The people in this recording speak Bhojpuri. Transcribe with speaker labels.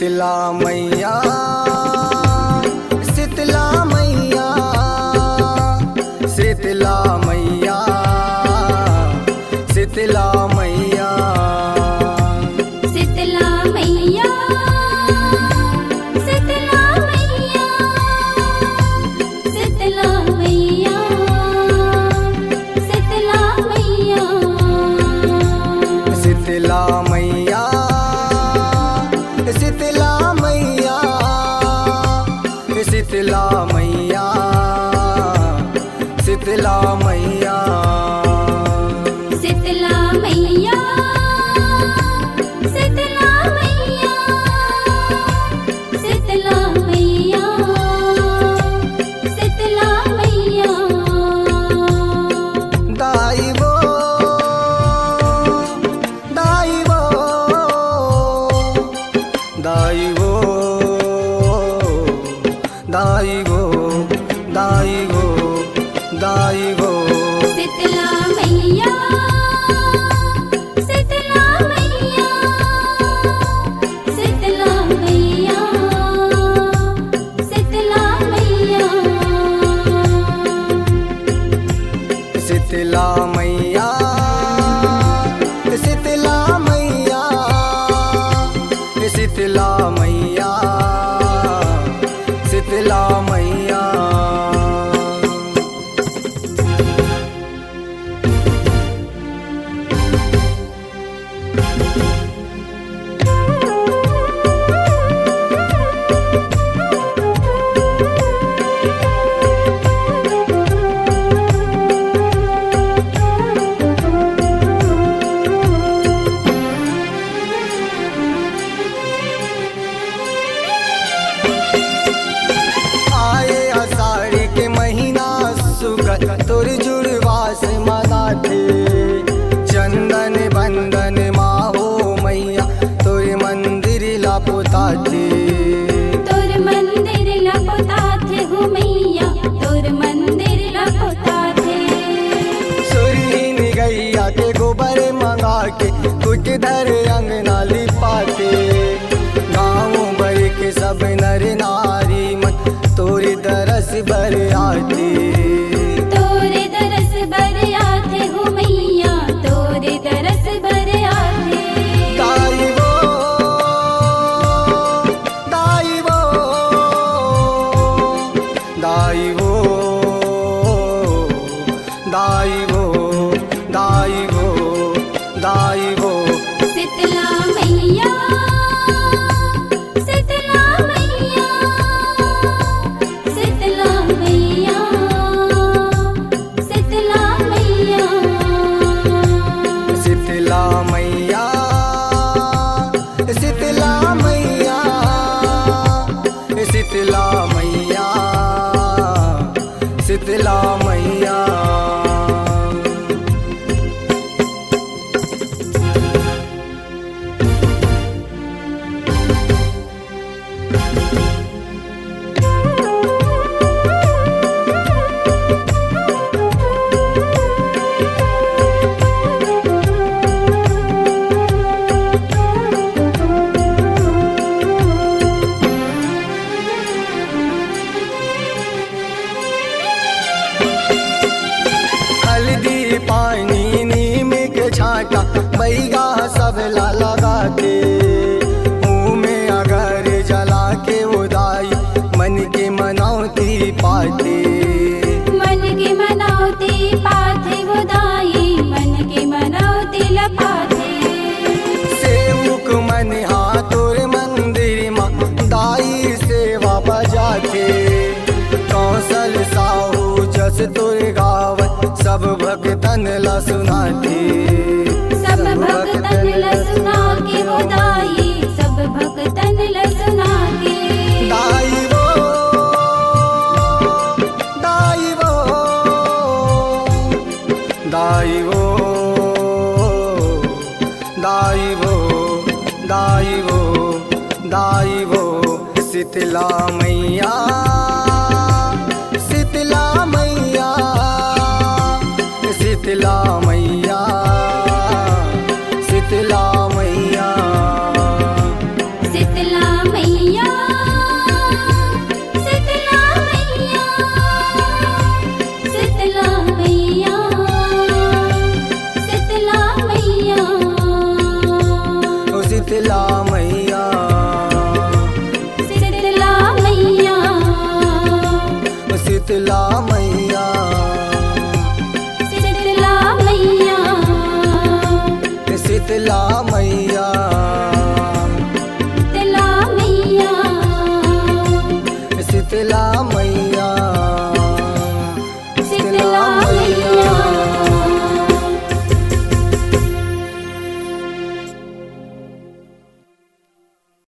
Speaker 1: शीतला मैया शीतला मैया शीतला मैया शीतला मैया
Speaker 2: शीतला मैया शीतला मैया शीतला मैया शीतला मैया
Speaker 1: शीतला मैया शीतला मैया शीतला मैया शीतला मैया
Speaker 2: शीतला मैया शीतला मैया शीतला मैया शीतला मैया
Speaker 1: दाई वो दाई वो दाई वो दाई वो दाई वो दाई वो
Speaker 2: शीतला मैया शीतला मैया शीतला मैया शीतला मैया
Speaker 1: शीतला मैया शीतला मैया शीतला मैया शीतला मैया आए आषाढ़ी के महीना सुगत तोर जुड़वास मनाथे चंदन बंदन माहो मैया तोर मंदिर लापोता थे
Speaker 2: तोर मंदिर लपोता थे हो मैया तोर मंदिर लपोता थे
Speaker 1: सुरीन गैया के गोबर मंगा के कुछ धर अंगना लिपाते गाँव भर के सब नर नारी मन तोरी दरस बर आते
Speaker 2: तोरे दरस बर आते हो मैया तोरे दरस बर आते
Speaker 1: दाई वो दाई वो दाई वो दाई वो दाई वो दाई वो
Speaker 2: शीतला मैया शीतला मैया शीतला मैया शीतला मैया
Speaker 1: शीतला मैया शीतला मैया शीतला मैया शीतला मैया हल्दी पानी नीम के छाटा बैगा सब ला लगाते मुँह में अगर जला के उदाई मन के मनौती पाते
Speaker 2: मन के मनौती पाथे गोदाई मन के मनौती लपाथे
Speaker 1: सेवक मन हाथोर मंदिर माँ दाई सेवा बजाते कौशल साहू जस तुर गावत सब भक्तन ला सुनाते
Speaker 2: सब भक्तन ल सुना के गोदाई सब भक्तन ल सुना के
Speaker 1: दाई वो दाई वो दाई वो दाई वो दाई वो दाई वो शीतला मैया शीतला मैया शीतला मैया शीतला मैया
Speaker 2: शीतला मैया
Speaker 1: शीतला